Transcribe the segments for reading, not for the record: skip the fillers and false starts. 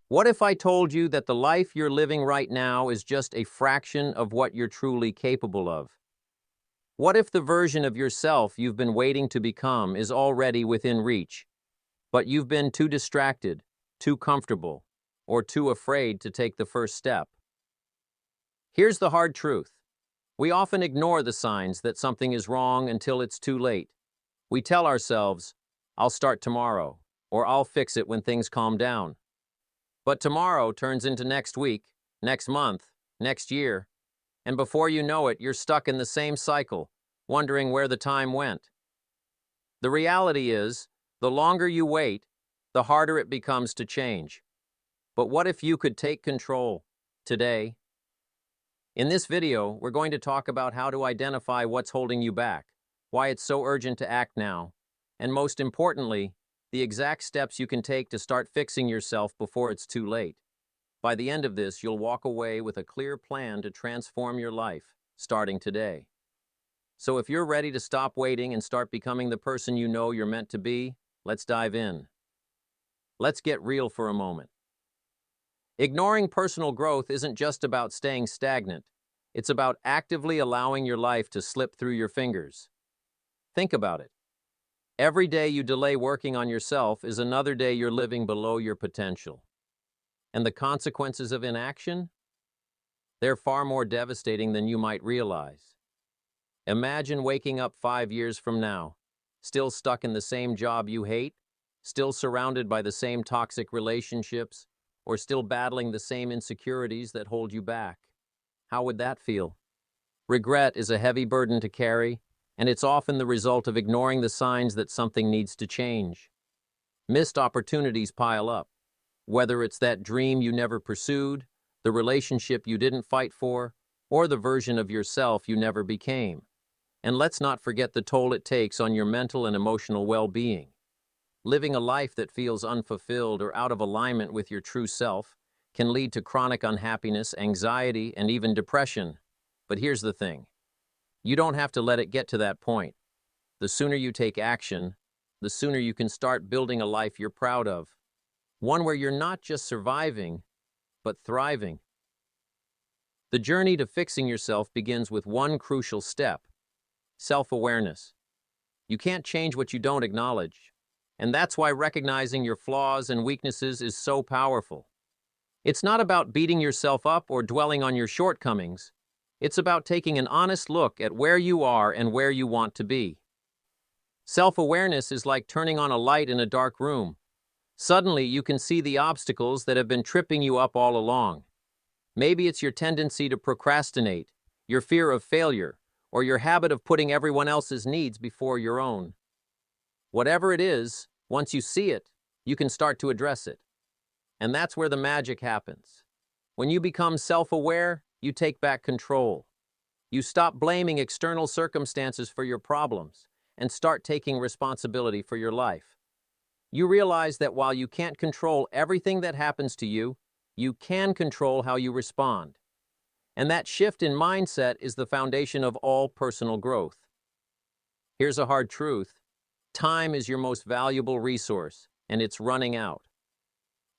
What if I told you that the life you're living right now is just a fraction of what you're truly capable of? What if the version of yourself you've been waiting to become is already within reach, but you've been too distracted, too comfortable, or too afraid to take the first step? Here's the hard truth. We often ignore the signs that something is wrong until it's too late. We tell ourselves, I'll start tomorrow, or I'll fix it when things calm down. But tomorrow turns into next week, next month, next year, and before you know it, you're stuck in the same cycle, wondering where the time went. The reality is, the longer you wait, the harder it becomes to change. But what if you could take control today? In this video, we're going to talk about how to identify what's holding you back, why it's so urgent to act now, and most importantly, the exact steps you can take to start fixing yourself before it's too late. By the end of this, you'll walk away with a clear plan to transform your life, starting today. So if you're ready to stop waiting and start becoming the person you know you're meant to be, let's dive in. Let's get real for a moment. Ignoring personal growth isn't just about staying stagnant. It's about actively allowing your life to slip through your fingers. Think about it. Every day you delay working on yourself is another day you're living below your potential. And the consequences of inaction? They're far more devastating than you might realize. Imagine waking up 5 years from now, still stuck in the same job you hate, still surrounded by the same toxic relationships, or still battling the same insecurities that hold you back. How would that feel? Regret is a heavy burden to carry, and it's often the result of ignoring the signs that something needs to change. Missed opportunities pile up, whether it's that dream you never pursued, the relationship you didn't fight for, or the version of yourself you never became. And let's not forget the toll it takes on your mental and emotional well-being. Living a life that feels unfulfilled or out of alignment with your true self can lead to chronic unhappiness, anxiety, and even depression. But here's the thing. You don't have to let it get to that point. The sooner you take action, the sooner you can start building a life you're proud of. One where you're not just surviving, but thriving. The journey to fixing yourself begins with one crucial step: self-awareness. You can't change what you don't acknowledge. And that's why recognizing your flaws and weaknesses is so powerful. It's not about beating yourself up or dwelling on your shortcomings. It's about taking an honest look at where you are and where you want to be. Self-awareness is like turning on a light in a dark room. Suddenly, you can see the obstacles that have been tripping you up all along. Maybe it's your tendency to procrastinate, your fear of failure, or your habit of putting everyone else's needs before your own. Whatever it is, once you see it, you can start to address it. And that's where the magic happens. When you become self-aware, you take back control. You stop blaming external circumstances for your problems and start taking responsibility for your life. You realize that while you can't control everything that happens to you, you can control how you respond. And that shift in mindset is the foundation of all personal growth. Here's a hard truth. Time is your most valuable resource, and it's running out.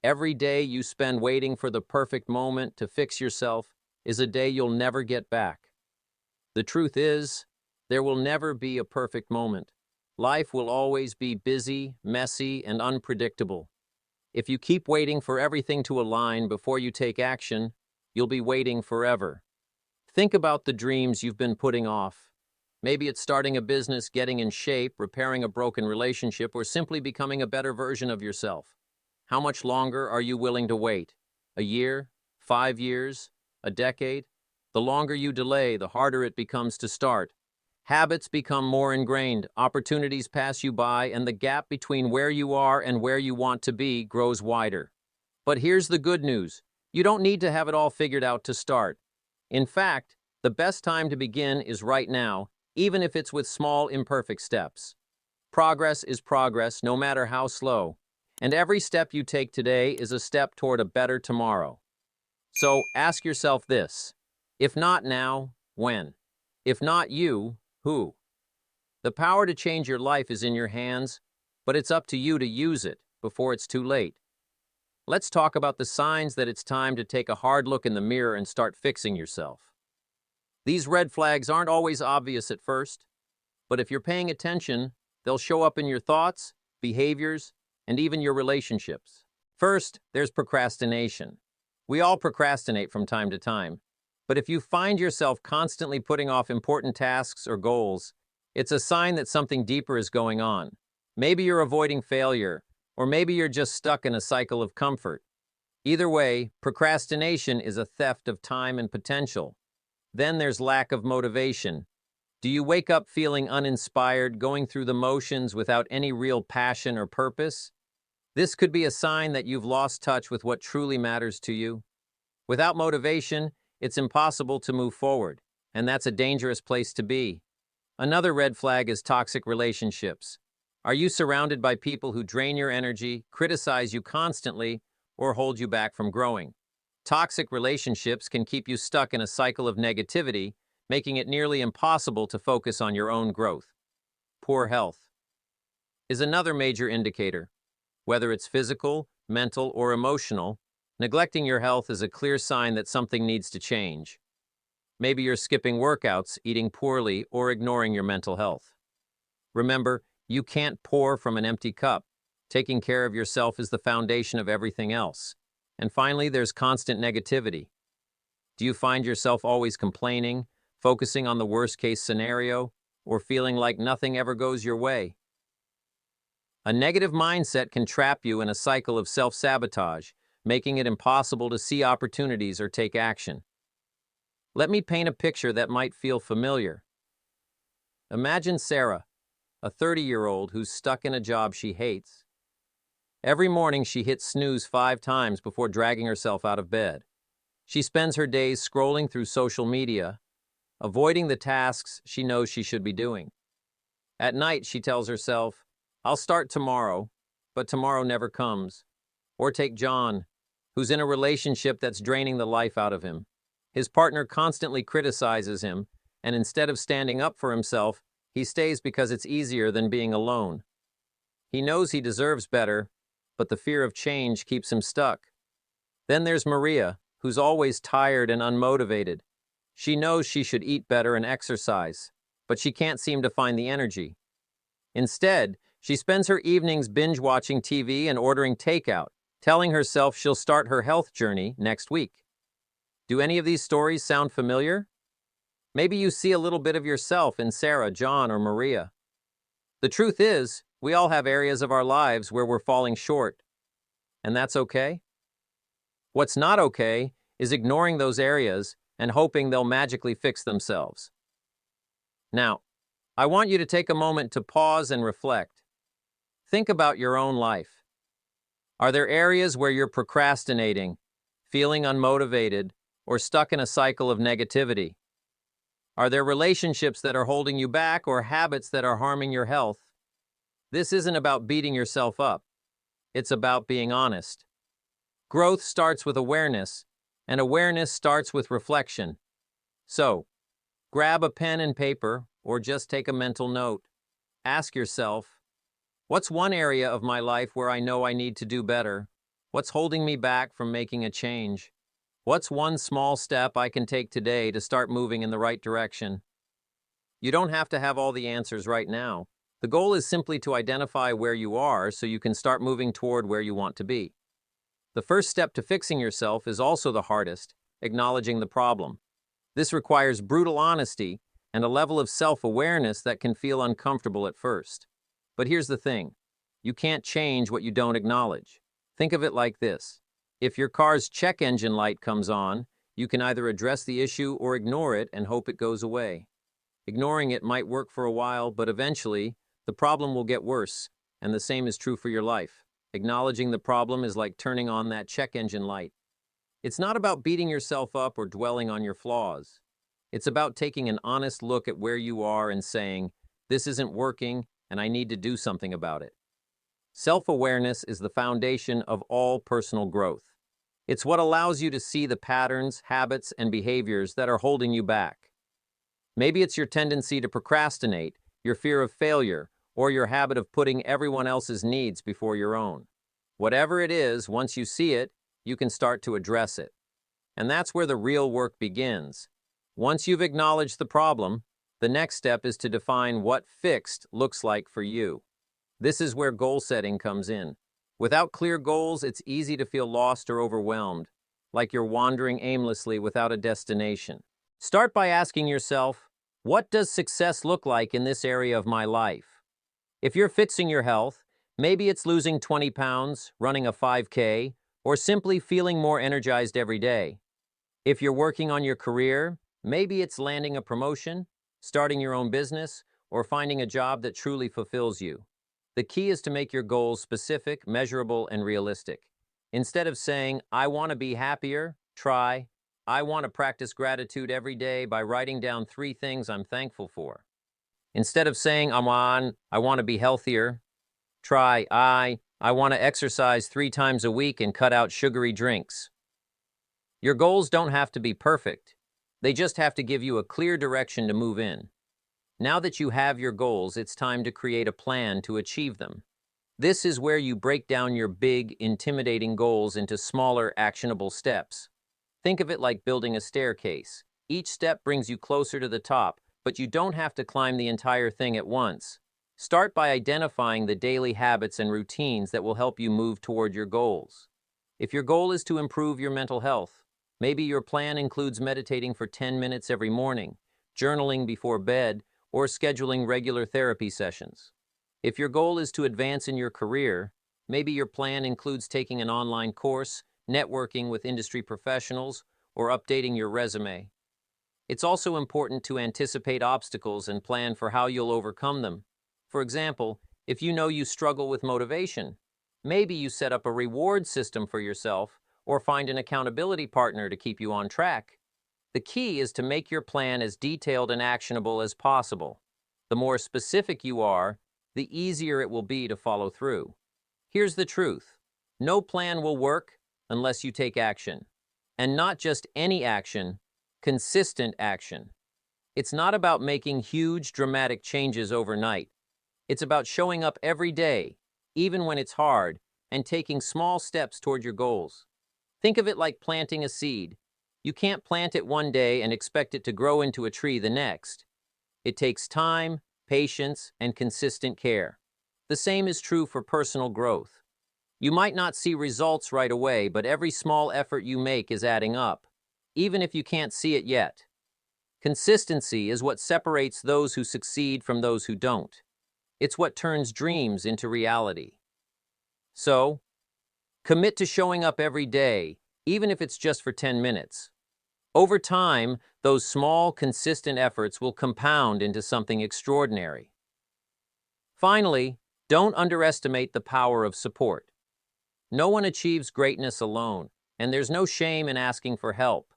Every day you spend waiting for the perfect moment to fix yourself is a day you'll never get back. The truth is, there will never be a perfect moment. Life will always be busy, messy, and unpredictable. If you keep waiting for everything to align before you take action, you'll be waiting forever. Think about the dreams you've been putting off. Maybe it's starting a business, getting in shape, repairing a broken relationship, or simply becoming a better version of yourself. How much longer are you willing to wait? A year? 5 years? A decade? The longer you delay, the harder it becomes to start. Habits become more ingrained, opportunities pass you by, and the gap between where you are and where you want to be grows wider. But here's the good news. You don't need to have it all figured out to start. In fact, the best time to begin is right now, even if it's with small, imperfect steps. Progress is progress, no matter how slow. And every step you take today is a step toward a better tomorrow. So ask yourself this: if not now, when? If not you, who? The power to change your life is in your hands, but it's up to you to use it before it's too late. Let's talk about the signs that it's time to take a hard look in the mirror and start fixing yourself. These red flags aren't always obvious at first, but if you're paying attention, they'll show up in your thoughts, behaviors, and even your relationships. First, there's procrastination. We all procrastinate from time to time, but if you find yourself constantly putting off important tasks or goals, it's a sign that something deeper is going on. Maybe you're avoiding failure, or maybe you're just stuck in a cycle of comfort. Either way, procrastination is a theft of time and potential. Then there's lack of motivation. Do you wake up feeling uninspired, going through the motions without any real passion or purpose? This could be a sign that you've lost touch with what truly matters to you. Without motivation, it's impossible to move forward, and that's a dangerous place to be. Another red flag is toxic relationships. Are you surrounded by people who drain your energy, criticize you constantly, or hold you back from growing? Toxic relationships can keep you stuck in a cycle of negativity, making it nearly impossible to focus on your own growth. Poor health is another major indicator. Whether it's physical, mental, or emotional, neglecting your health is a clear sign that something needs to change. Maybe you're skipping workouts, eating poorly, or ignoring your mental health. Remember, you can't pour from an empty cup. Taking care of yourself is the foundation of everything else. And finally, there's constant negativity. Do you find yourself always complaining, focusing on the worst-case scenario, or feeling like nothing ever goes your way? A negative mindset can trap you in a cycle of self-sabotage, making it impossible to see opportunities or take action. Let me paint a picture that might feel familiar. Imagine Sarah, a 30-year-old who's stuck in a job she hates. Every morning she hits snooze 5 times before dragging herself out of bed. She spends her days scrolling through social media, avoiding the tasks she knows she should be doing. At night she tells herself, "I'll start tomorrow," but tomorrow never comes. Or take John, who's in a relationship that's draining the life out of him. His partner constantly criticizes him, and instead of standing up for himself, he stays because it's easier than being alone. He knows he deserves better, but the fear of change keeps him stuck. Then there's Maria, who's always tired and unmotivated. She knows she should eat better and exercise, but she can't seem to find the energy. Instead, she spends her evenings binge-watching TV and ordering takeout, telling herself she'll start her health journey next week. Do any of these stories sound familiar? Maybe you see a little bit of yourself in Sarah, John, or Maria. The truth is, we all have areas of our lives where we're falling short, and that's okay. What's not okay is ignoring those areas and hoping they'll magically fix themselves. Now, I want you to take a moment to pause and reflect. Think about your own life. Are there areas where you're procrastinating, feeling unmotivated, or stuck in a cycle of negativity? Are there relationships that are holding you back or habits that are harming your health? This isn't about beating yourself up. It's about being honest. Growth starts with awareness, and awareness starts with reflection. So, grab a pen and paper, or just take a mental note. Ask yourself, what's one area of my life where I know I need to do better? What's holding me back from making a change? What's one small step I can take today to start moving in the right direction? You don't have to have all the answers right now. The goal is simply to identify where you are so you can start moving toward where you want to be. The first step to fixing yourself is also the hardest, acknowledging the problem. This requires brutal honesty and a level of self-awareness that can feel uncomfortable at first. But here's the thing. You can't change what you don't acknowledge. Think of it like this. If your car's check engine light comes on, you can either address the issue or ignore it and hope it goes away. Ignoring it might work for a while, but eventually, the problem will get worse, and the same is true for your life. Acknowledging the problem is like turning on that check engine light. It's not about beating yourself up or dwelling on your flaws. It's about taking an honest look at where you are and saying, "This isn't working, and I need to do something about it." Self-awareness is the foundation of all personal growth. It's what allows you to see the patterns, habits, and behaviors that are holding you back. Maybe it's your tendency to procrastinate, your fear of failure, or your habit of putting everyone else's needs before your own. Whatever it is, once you see it, you can start to address it. And that's where the real work begins. Once you've acknowledged the problem, the next step is to define what fixed looks like for you. This is where goal setting comes in. Without clear goals, it's easy to feel lost or overwhelmed, like you're wandering aimlessly without a destination. Start by asking yourself, what does success look like in this area of my life? If you're fixing your health, maybe it's losing 20 pounds, running a 5K, or simply feeling more energized every day. If you're working on your career, maybe it's landing a promotion, starting your own business, or finding a job that truly fulfills you. The key is to make your goals specific, measurable, and realistic. Instead of saying, I want to be happier, try, I want to practice gratitude every day by writing down 3 things I'm thankful for. Instead of saying, I want to be healthier, try, I want to exercise 3 times a week and cut out sugary drinks. Your goals don't have to be perfect. They just have to give you a clear direction to move in. Now that you have your goals, it's time to create a plan to achieve them. This is where you break down your big, intimidating goals into smaller, actionable steps. Think of it like building a staircase. Each step brings you closer to the top, but you don't have to climb the entire thing at once. Start by identifying the daily habits and routines that will help you move toward your goals. If your goal is to improve your mental health, maybe your plan includes meditating for 10 minutes every morning, journaling before bed, or scheduling regular therapy sessions. If your goal is to advance in your career, maybe your plan includes taking an online course, networking with industry professionals, or updating your resume. It's also important to anticipate obstacles and plan for how you'll overcome them. For example, if you know you struggle with motivation, maybe you set up a reward system for yourself or find an accountability partner to keep you on track. The key is to make your plan as detailed and actionable as possible. The more specific you are, the easier it will be to follow through. Here's the truth. No plan will work unless you take action. And not just any action, consistent action. It's not about making huge, dramatic changes overnight. It's about showing up every day, even when it's hard, and taking small steps toward your goals. Think of it like planting a seed. You can't plant it one day and expect it to grow into a tree the next. It takes time, patience, and consistent care. The same is true for personal growth. You might not see results right away, but every small effort you make is adding up, even if you can't see it yet. Consistency is what separates those who succeed from those who don't. It's what turns dreams into reality. So, commit to showing up every day, even if it's just for 10 minutes. Over time, those small, consistent efforts will compound into something extraordinary. Finally, don't underestimate the power of support. No one achieves greatness alone, and there's no shame in asking for help.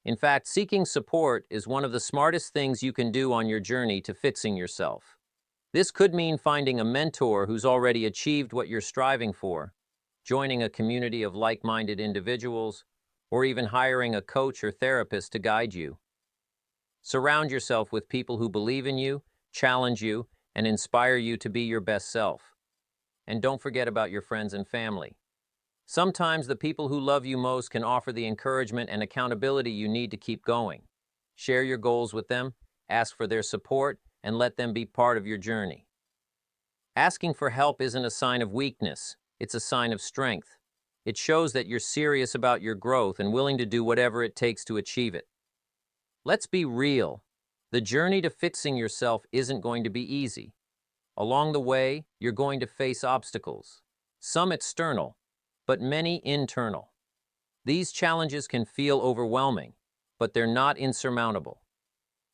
In fact, seeking support is one of the smartest things you can do on your journey to fixing yourself. This could mean finding a mentor who's already achieved what you're striving for, joining a community of like-minded individuals, or even hiring a coach or therapist to guide you. Surround yourself with people who believe in you, challenge you, and inspire you to be your best self. And don't forget about your friends and family. Sometimes the people who love you most can offer the encouragement and accountability you need to keep going. Share your goals with them, ask for their support, and let them be part of your journey. Asking for help isn't a sign of weakness, it's a sign of strength. It shows that you're serious about your growth and willing to do whatever it takes to achieve it. Let's be real. The journey to fixing yourself isn't going to be easy. Along the way, you're going to face obstacles, some external, but many internal. These challenges can feel overwhelming, but they're not insurmountable.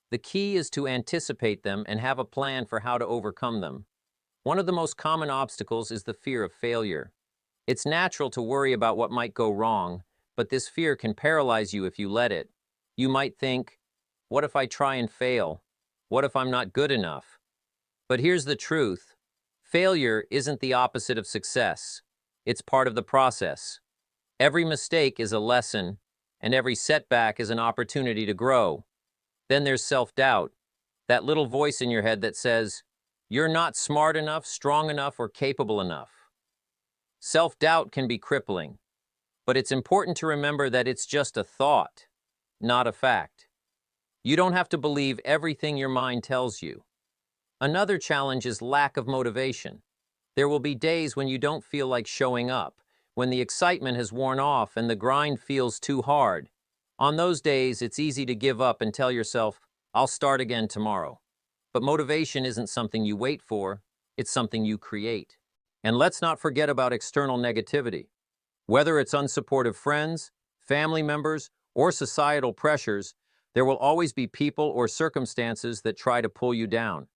The key is to anticipate them and have a plan for how to overcome them. One of the most common obstacles is the fear of failure. It's natural to worry about what might go wrong, but this fear can paralyze you if you let it. You might think, what if I try and fail? What if I'm not good enough? But here's the truth. Failure isn't the opposite of success. It's part of the process. Every mistake is a lesson, and every setback is an opportunity to grow. Then there's self-doubt, that little voice in your head that says, you're not smart enough, strong enough, or capable enough. Self-doubt can be crippling, but it's important to remember that it's just a thought, not a fact. You don't have to believe everything your mind tells you. Another challenge is lack of motivation. There will be days when you don't feel like showing up, when the excitement has worn off and the grind feels too hard. On those days, it's easy to give up and tell yourself, I'll start again tomorrow. But motivation isn't something you wait for, it's something you create. And let's not forget about external negativity. Whether it's unsupportive friends, family members, or societal pressures, there will always be people or circumstances that try to pull you down.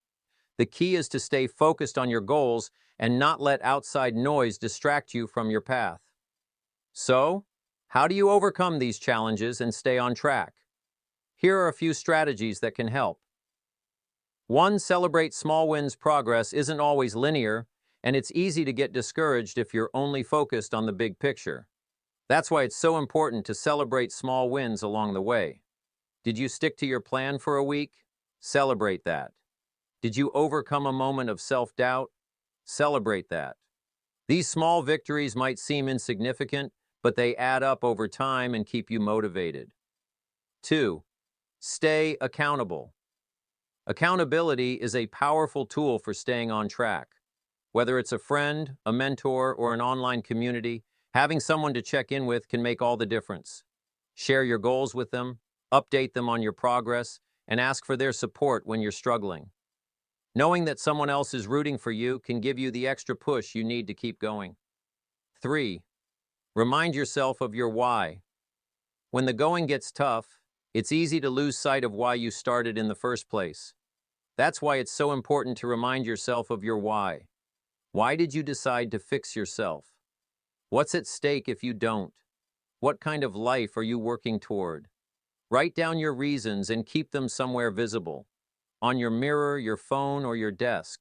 The key is to stay focused on your goals and not let outside noise distract you from your path. So, how do you overcome these challenges and stay on track? Here are a few strategies that can help. 1. Celebrate small wins. Progress isn't always linear, and it's easy to get discouraged if you're only focused on the big picture. That's why it's so important to celebrate small wins along the way. Did you stick to your plan for a week? Celebrate that. Did you overcome a moment of self-doubt? Celebrate that. These small victories might seem insignificant, but they add up over time and keep you motivated. 2. Stay accountable. Accountability is a powerful tool for staying on track. Whether it's a friend, a mentor, or an online community, having someone to check in with can make all the difference. Share your goals with them, update them on your progress, and ask for their support when you're struggling. Knowing that someone else is rooting for you can give you the extra push you need to keep going. 3. Remind yourself of your why. When the going gets tough, it's easy to lose sight of why you started in the first place. That's why it's so important to remind yourself of your why. Why did you decide to fix yourself? What's at stake if you don't? What kind of life are you working toward? Write down your reasons and keep them somewhere visible. On your mirror, your phone, or your desk.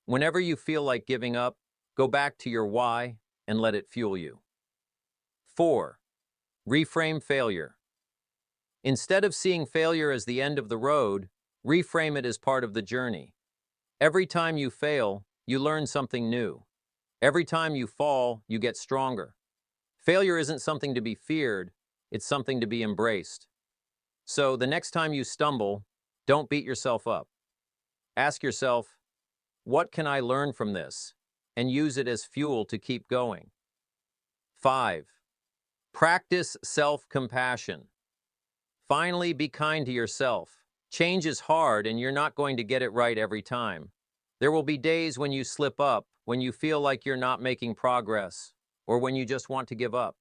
Whenever you feel like giving up, go back to your why and let it fuel you. 4. Reframe failure. Instead of seeing failure as the end of the road, reframe it as part of the journey. Every time you fail, you learn something new. Every time you fall, you get stronger. Failure isn't something to be feared, it's something to be embraced. So the next time you stumble, don't beat yourself up. Ask yourself, what can I learn from this? And use it as fuel to keep going. 5. Practice self-compassion. Finally, be kind to yourself. Change is hard and you're not going to get it right every time. There will be days when you slip up, when you feel like you're not making progress, or when you just want to give up.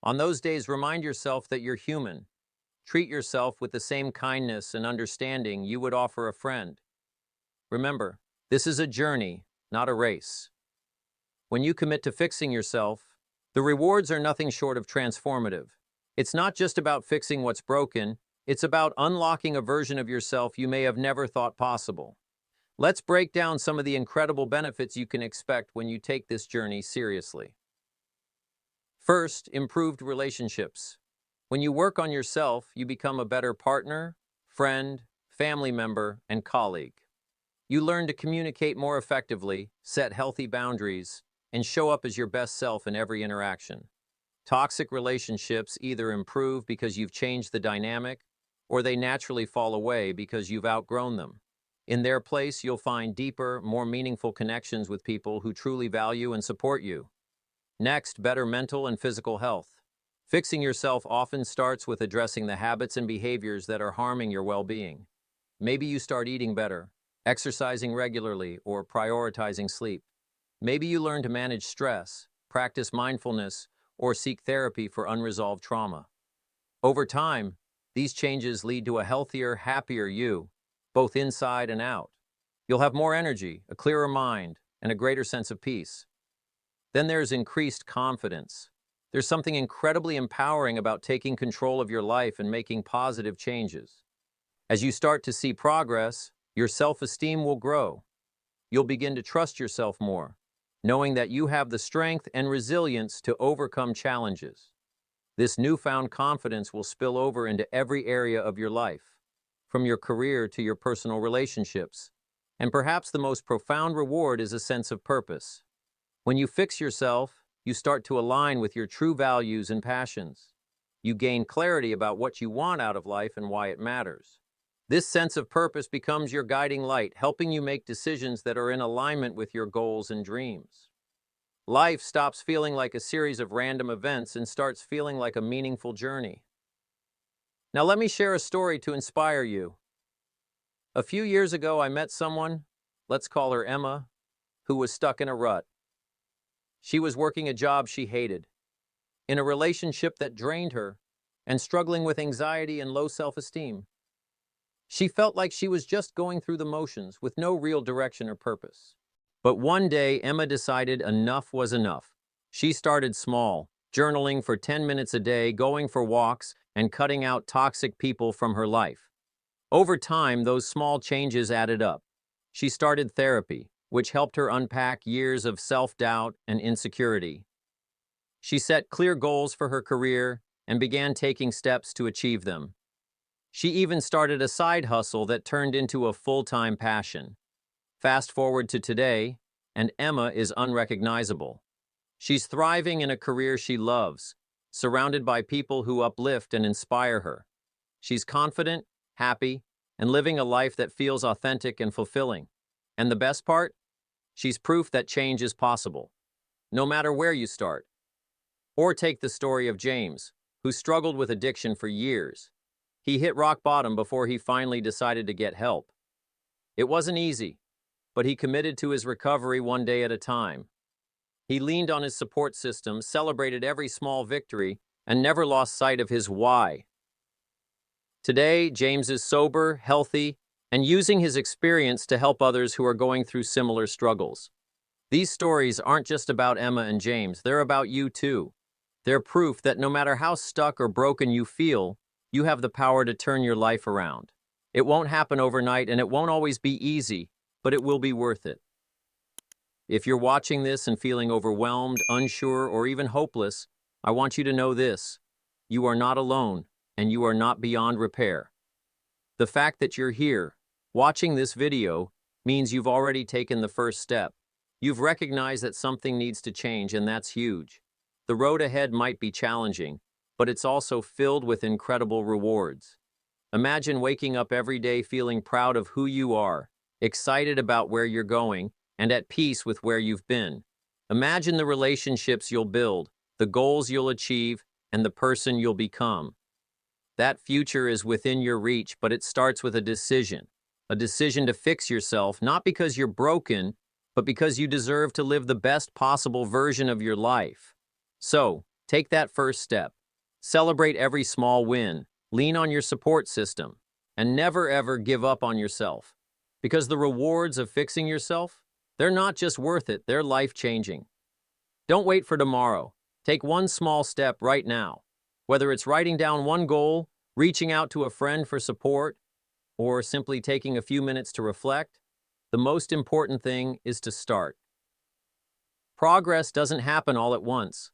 On those days, remind yourself that you're human. Treat yourself with the same kindness and understanding you would offer a friend. Remember, this is a journey, not a race. When you commit to fixing yourself, the rewards are nothing short of transformative. It's not just about fixing what's broken, it's about unlocking a version of yourself you may have never thought possible. Let's break down some of the incredible benefits you can expect when you take this journey seriously. First, improved relationships. When you work on yourself, you become a better partner, friend, family member, and colleague. You learn to communicate more effectively, set healthy boundaries, and show up as your best self in every interaction. Toxic relationships either improve because you've changed the dynamic, or they naturally fall away because you've outgrown them. In their place, you'll find deeper, more meaningful connections with people who truly value and support you. Next, better mental and physical health. Fixing yourself often starts with addressing the habits and behaviors that are harming your well-being. Maybe you start eating better, exercising regularly, or prioritizing sleep. Maybe you learn to manage stress, practice mindfulness, or seek therapy for unresolved trauma. Over time, these changes lead to a healthier, happier you, both inside and out. You'll have more energy, a clearer mind, and a greater sense of peace. Then there's increased confidence. There's something incredibly empowering about taking control of your life and making positive changes. As you start to see progress, your self-esteem will grow. You'll begin to trust yourself more, knowing that you have the strength and resilience to overcome challenges. This newfound confidence will spill over into every area of your life, from your career to your personal relationships. And perhaps the most profound reward is a sense of purpose. When you fix yourself, you start to align with your true values and passions. You gain clarity about what you want out of life and why it matters. This sense of purpose becomes your guiding light, helping you make decisions that are in alignment with your goals and dreams. Life stops feeling like a series of random events and starts feeling like a meaningful journey. Now let me share a story to inspire you. A few years ago, I met someone, let's call her Emma, who was stuck in a rut. She was working a job she hated, in a relationship that drained her, and struggling with anxiety and low self-esteem. She felt like she was just going through the motions with no real direction or purpose. But one day, Emma decided enough was enough. She started small, journaling for 10 minutes a day, going for walks, and cutting out toxic people from her life. Over time, those small changes added up. She started therapy, which helped her unpack years of self-doubt and insecurity. She set clear goals for her career and began taking steps to achieve them. She even started a side hustle that turned into a full-time passion. Fast forward to today, and Emma is unrecognizable. She's thriving in a career she loves, surrounded by people who uplift and inspire her. She's confident, happy, and living a life that feels authentic and fulfilling. And the best part? She's proof that change is possible, no matter where you start. Or take the story of James, who struggled with addiction for years. He hit rock bottom before he finally decided to get help. It wasn't easy, but he committed to his recovery one day at a time. He leaned on his support system, celebrated every small victory, and never lost sight of his why. Today, James is sober, healthy, and using his experience to help others who are going through similar struggles. These stories aren't just about Emma and James, they're about you too. They're proof that no matter how stuck or broken you feel, you have the power to turn your life around. It won't happen overnight and it won't always be easy, but it will be worth it. If you're watching this and feeling overwhelmed, unsure, or even hopeless, I want you to know this: you are not alone, and you are not beyond repair. The fact that you're here, watching this video, means you've already taken the first step. You've recognized that something needs to change, and that's huge. The road ahead might be challenging, but it's also filled with incredible rewards. Imagine waking up every day feeling proud of who you are, excited about where you're going, and at peace with where you've been. Imagine the relationships you'll build, the goals you'll achieve, and the person you'll become. That future is within your reach, but it starts with a decision to fix yourself, not because you're broken, but because you deserve to live the best possible version of your life. So, take that first step. Celebrate every small win, lean on your support system, and never ever give up on yourself. Because the rewards of fixing yourself, they're not just worth it, they're life-changing. Don't wait for tomorrow. Take one small step right now. Whether it's writing down one goal, reaching out to a friend for support, or simply taking a few minutes to reflect, the most important thing is to start. Progress doesn't happen all at once,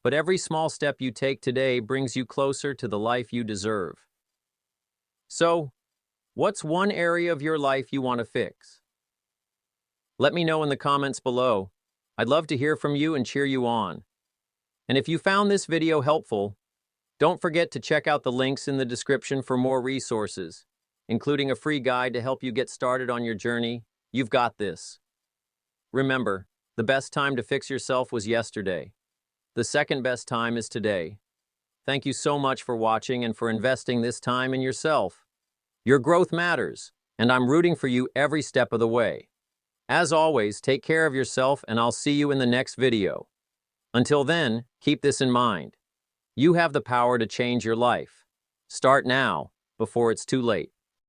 but every small step you take today brings you closer to the life you deserve. So, what's one area of your life you want to fix? Let me know in the comments below. I'd love to hear from you and cheer you on. And if you found this video helpful, don't forget to check out the links in the description for more resources, including a free guide to help you get started on your journey. You've got this. Remember, the best time to fix yourself was yesterday. The second best time is today. Thank you so much for watching and for investing this time in yourself. Your growth matters, and I'm rooting for you every step of the way. As always, take care of yourself, and I'll see you in the next video. Until then, keep this in mind. You have the power to change your life. Start now, before it's too late.